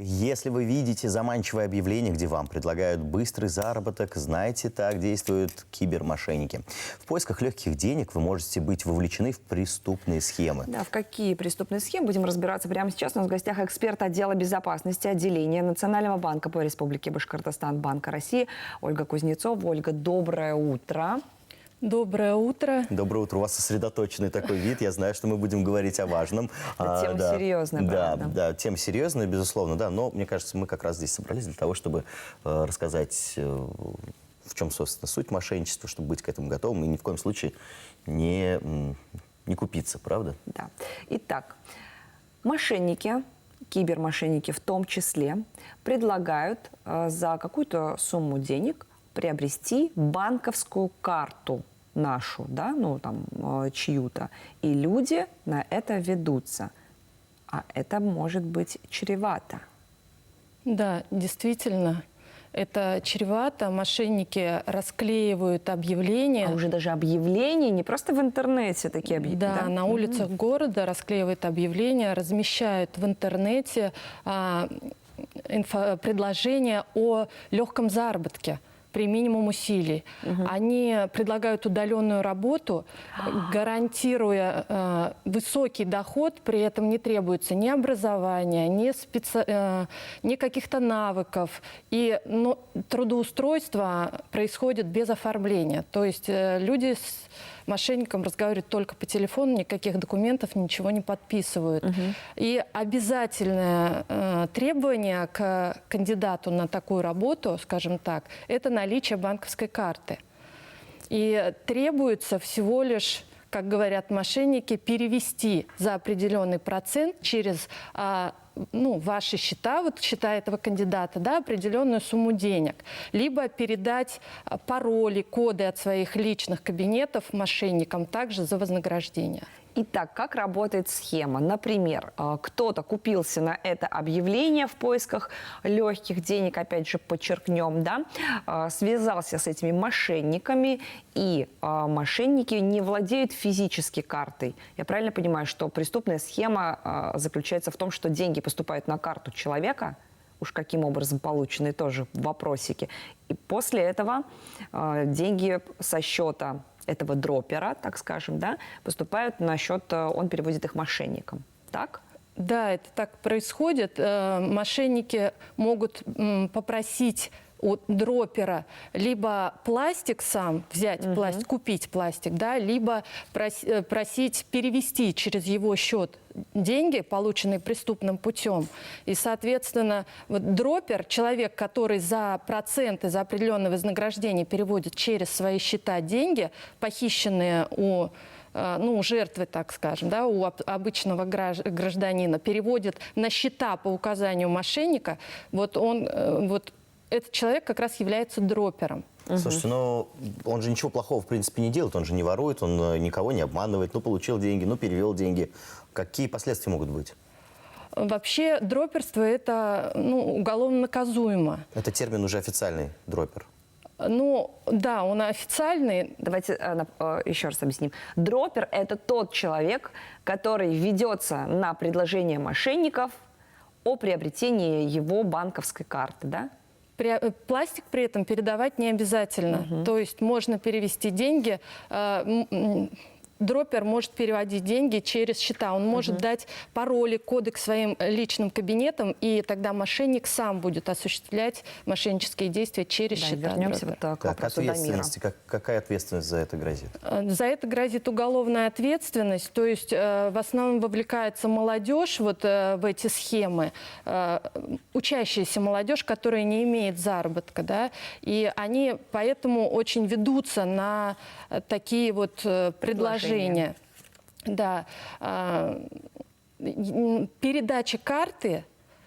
Если вы видите заманчивое объявление, где вам предлагают быстрый заработок, знайте, так действуют кибермошенники. В поисках легких денег вы можете быть вовлечены в преступные схемы. Да, в какие преступные схемы будем разбираться прямо сейчас. У нас в гостях эксперт отдела безопасности отделения Национального банка по Республике Башкортостан Банка России Ольга Кузнецова. Ольга, доброе утро. Доброе утро. Доброе утро. У вас сосредоточенный такой вид. Я знаю, что мы будем говорить о важном. Тема серьезная, правда. Да, тема серьезная, безусловно, да. Но, мне кажется, мы как раз здесь собрались для того, чтобы рассказать, в чем, собственно, суть мошенничества, чтобы быть к этому готовым и ни в коем случае не купиться, правда? Да. Итак, мошенники, кибермошенники в том числе, предлагают за какую-то сумму денег приобрести банковскую карту нашу, да, ну там чью-то, и люди на это ведутся. А это может быть чревато. Да, действительно, это чревато. Мошенники расклеивают объявления. А уже даже объявления, не просто в интернете такие объявления. Да, на улицах города расклеивают объявления, размещают в интернете предложения о легком заработке при минимум усилий. Они предлагают удаленную работу, гарантируя высокий доход, при этом не требуется ни образования, ни каких-то навыков. И трудоустройство происходит без оформления. То есть люди с мошенником разговаривают только по телефону, никаких документов, ничего не подписывают. И обязательное требование к кандидату на такую работу, скажем так, это наличие банковской карты. И требуется всего лишь, как говорят мошенники, перевести за определенный процент через ваши счета, вот счета этого кандидата, да, определенную сумму денег. Либо передать пароли, коды от своих личных кабинетов мошенникам также за вознаграждение. Итак, как работает схема? Например, кто-то купился на это объявление в поисках легких денег, опять же, подчеркнем, да, связался с этими мошенниками, и мошенники не владеют физически картой. Я правильно понимаю, что преступная схема заключается в том, что деньги поступают на карту человека, уж каким образом получены, тоже вопросики, и после этого деньги со счета этого дропера, так скажем, да, поступают на счет, он переводит их мошенникам. Так? Да, это так происходит. Мошенники могут попросить у дропера либо пластик сам взять, купить пластик, да, либо просить перевести через его счет деньги, полученные преступным путем. И, соответственно, вот дропер, человек, который за проценты, за определенное вознаграждение переводит через свои счета деньги, похищенные у жертвы, так скажем, да, у обычного гражданина, переводит на счета по указанию мошенника, этот человек как раз является дропером. Слушайте, он же ничего плохого, в принципе, не делает, он же не ворует, он никого не обманывает, получил деньги, перевел деньги. Какие последствия могут быть? Вообще, дроперство – это уголовно наказуемо. Это термин уже официальный, дропер. Да, он официальный. Давайте еще раз объясним. Дропер – это тот человек, который ведется на предложение мошенников о приобретении его банковской карты, да? Пластик при этом передавать не обязательно. То есть можно перевести деньги, дропер может переводить деньги через счета. Он может дать пароли, коды к своим личным кабинетам, и тогда мошенник сам будет осуществлять мошеннические действия через счета. Вернемся к вопросу Дамира. Какая ответственность за это грозит? За это грозит уголовная ответственность. То есть в основном вовлекается молодежь в эти схемы, учащаяся молодежь, которая не имеет заработка, да, и они поэтому очень ведутся на такие предложения. Да. Передача карты,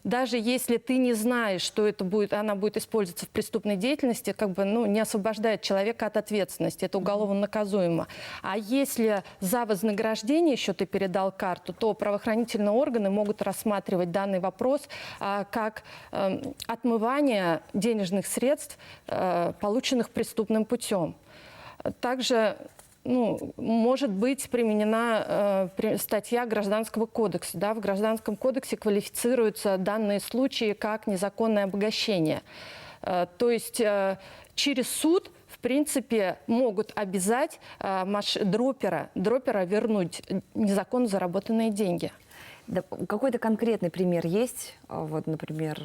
даже если ты не знаешь, что она будет использоваться в преступной деятельности, не освобождает человека от ответственности. Это уголовно наказуемо. А если за вознаграждение еще ты передал карту, то правоохранительные органы могут рассматривать данный вопрос как отмывание денежных средств, полученных преступным путем. Также ну, может быть применена статья Гражданского кодекса. Да? В Гражданском кодексе квалифицируются данные случаи как незаконное обогащение. То есть через суд, в принципе, могут обязать дропера вернуть незаконно заработанные деньги. Да, какой-то конкретный пример есть? Вот, например,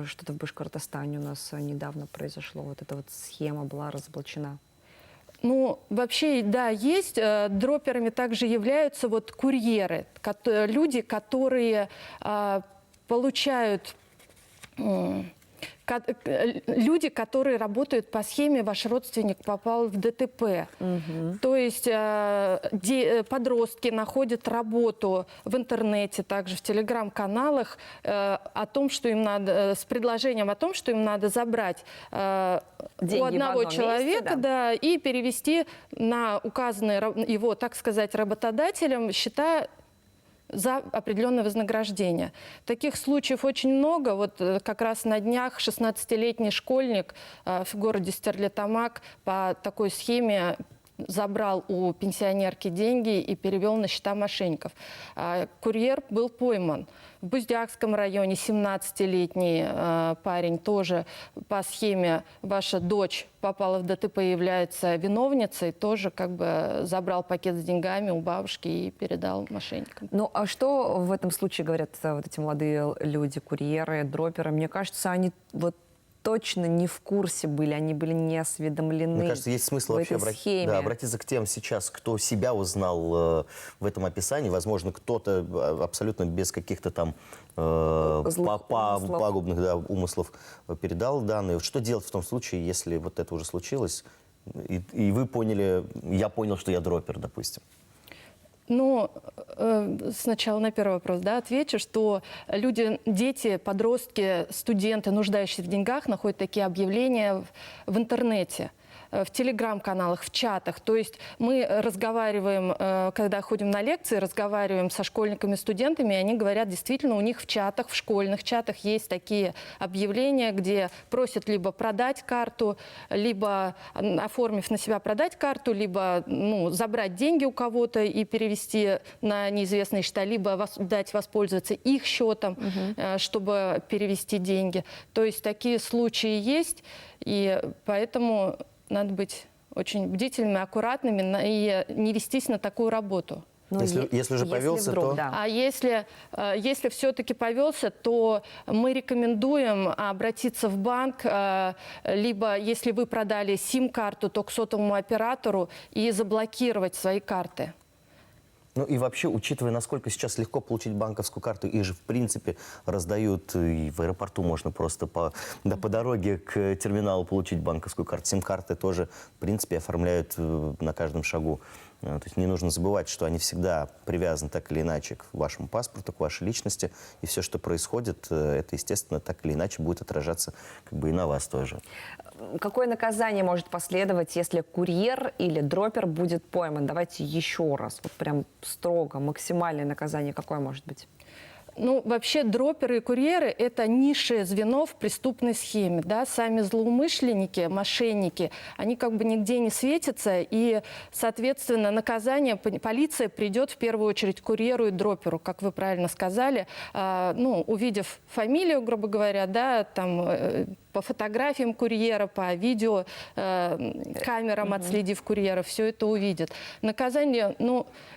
что-то в Башкортостане у нас недавно произошло, вот эта вот схема была разоблачена. Ну, вообще, да, есть. Дроперами также являются вот курьеры, люди, которые получают... Люди, которые работают по схеме «Ваш родственник попал в ДТП». То есть подростки находят работу в интернете, также в телеграм-каналах о том, что им надо, с предложением о том, что им надо забрать деньги у одного человека, месте, да, и перевести на указанные его, так сказать, работодателем счета за определенное вознаграждение. Таких случаев очень много. Вот как раз на днях 16-летний школьник в городе Стерлитамак по такой схеме забрал у пенсионерки деньги и перевел на счета мошенников. Курьер был пойман. В Буздякском районе 17-летний парень тоже по схеме «Ваша дочь попала в ДТП и является виновницей», тоже как бы забрал пакет с деньгами у бабушки и передал мошенникам. Ну, а что в этом случае говорят вот эти молодые люди, курьеры, дроперы? Мне кажется, они вот точно не в курсе были, они были не осведомлены. Мне кажется, есть смысл в вообще этой схеме. обратиться к тем сейчас, кто себя узнал в этом описании. Возможно, кто-то абсолютно без каких-то там пагубных умыслов передал данные. Что делать в том случае, если вот это уже случилось, и вы поняли, я понял, что я дропер, допустим? Ну, сначала на первый вопрос, да, отвечу, что люди, дети, подростки, студенты, нуждающиеся в деньгах, находят такие объявления в интернете, в телеграм-каналах, в чатах. То есть мы разговариваем, когда ходим на лекции, разговариваем со школьниками, студентами, и они говорят, действительно, у них в чатах, в школьных чатах есть такие объявления, где просят либо продать карту, либо, оформив на себя, продать карту, либо забрать деньги у кого-то и перевести на неизвестные счета, либо дать воспользоваться их счетом, чтобы перевести деньги. То есть такие случаи есть, и поэтому надо быть очень бдительными, аккуратными и не вестись на такую работу. Ну, если уже повелся, вдруг, то... Да. А если все-таки повелся, то мы рекомендуем обратиться в банк, либо если вы продали сим-карту, то к сотовому оператору и заблокировать свои карты. Ну и вообще, учитывая, насколько сейчас легко получить банковскую карту, их же в принципе раздают, и в аэропорту можно просто по дороге к терминалу получить банковскую карту. Сим-карты тоже, в принципе, оформляют на каждом шагу. То есть не нужно забывать, что они всегда привязаны так или иначе к вашему паспорту, к вашей личности. И все, что происходит, это, естественно, так или иначе будет отражаться как бы и на вас тоже. Какое наказание может последовать, если курьер или дропер будет пойман? Давайте еще раз, вот прям строго, максимальное наказание какое может быть? Ну, вообще дроперы и курьеры – это низшее звено в преступной схеме. Да? Сами злоумышленники, мошенники, они как бы нигде не светятся. И, соответственно, наказание полиция придет в первую очередь к курьеру и дроперу, как вы правильно сказали. Увидев фамилию, грубо говоря, да, там, по фотографиям курьера, по видео, камерам отследив курьера, все это увидят. Наказание,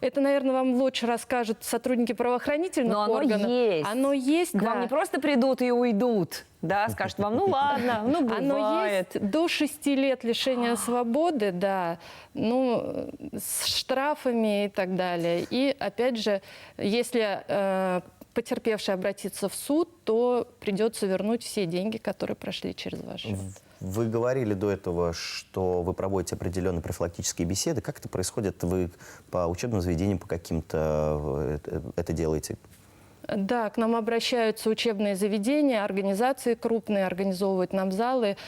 это, наверное, вам лучше расскажут сотрудники правоохранительных органов. Есть. Оно есть, К вам не просто придут и уйдут, да, скажут вам, ладно, бывает. Оно есть до 6 лет лишения свободы, да, с штрафами и так далее. И, опять же, если потерпевший обратится в суд, то придется вернуть все деньги, которые прошли через ваш счет. Вы говорили до этого, что вы проводите определенные профилактические беседы. Как это происходит? Вы по учебным заведениям, по каким-то это делаете? Да, к нам обращаются учебные заведения, организации крупные, организовывают нам залы,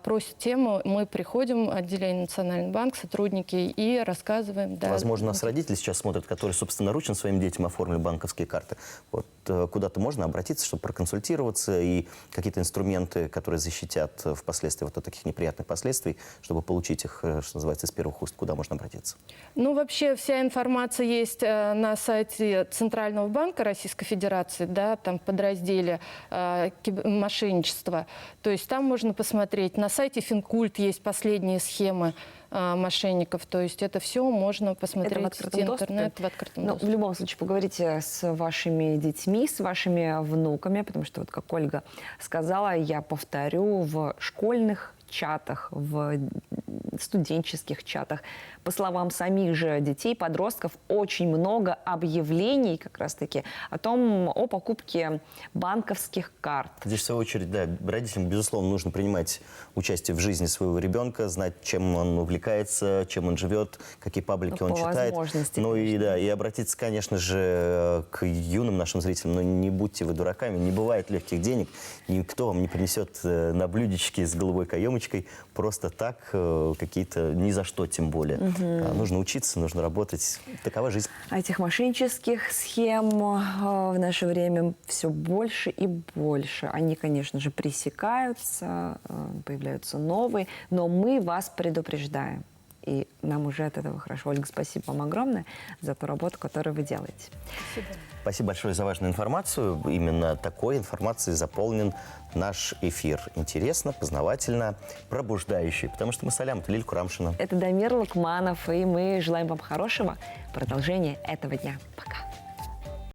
просят тему, мы приходим, отделение Национальный банк, сотрудники, и рассказываем. Да. Возможно, нас родители сейчас смотрят, которые собственноручно своим детям оформили банковские карты. Вот куда-то можно обратиться, чтобы проконсультироваться, и какие-то инструменты, которые защитят впоследствии вот от таких неприятных последствий, чтобы получить их, что называется, из первых уст, куда можно обратиться? Ну, вообще вся информация есть на сайте Центрального банка Российской Федерации, да, там в подразделе мошенничества. То есть там можно посмотреть. На сайте Финкульт есть последние схемы мошенников. То есть это все можно посмотреть Это в открытом интернет в открытом Ну, в доступе. любом случае, поговорите с вашими детьми, с вашими внуками, потому что, вот как Ольга сказала, я повторю, в школьных чатах, в студенческих чатах, по словам самих же детей, подростков, очень много объявлений как раз-таки о покупке банковских карт. Здесь, в свою очередь, да, родителям, безусловно, нужно принимать участие в жизни своего ребенка, знать, чем он увлекается, чем он живет, какие паблики он по читает. возможности, Ну и, конечно. да, и обратиться, конечно же, к юным нашим зрителям. Но не будьте вы дураками, не бывает легких денег. Никто вам не принесет на блюдечке с голубой каемочкой просто так какие-то, ни за что тем более. Нужно учиться, нужно работать. Такова жизнь. Этих мошеннических схем в наше время все больше и больше. Они, конечно же, пресекаются, появляются новые, но мы вас предупреждаем. И нам уже от этого хорошо. Ольга, спасибо вам огромное за ту работу, которую вы делаете. Спасибо большое за важную информацию. Именно такой информацией заполнен наш эфир. Интересно, познавательно, пробуждающий. Потому что мы с Алям, Лиль Курамшина. Это Дамир Лукманов, и мы желаем вам хорошего продолжения этого дня. Пока.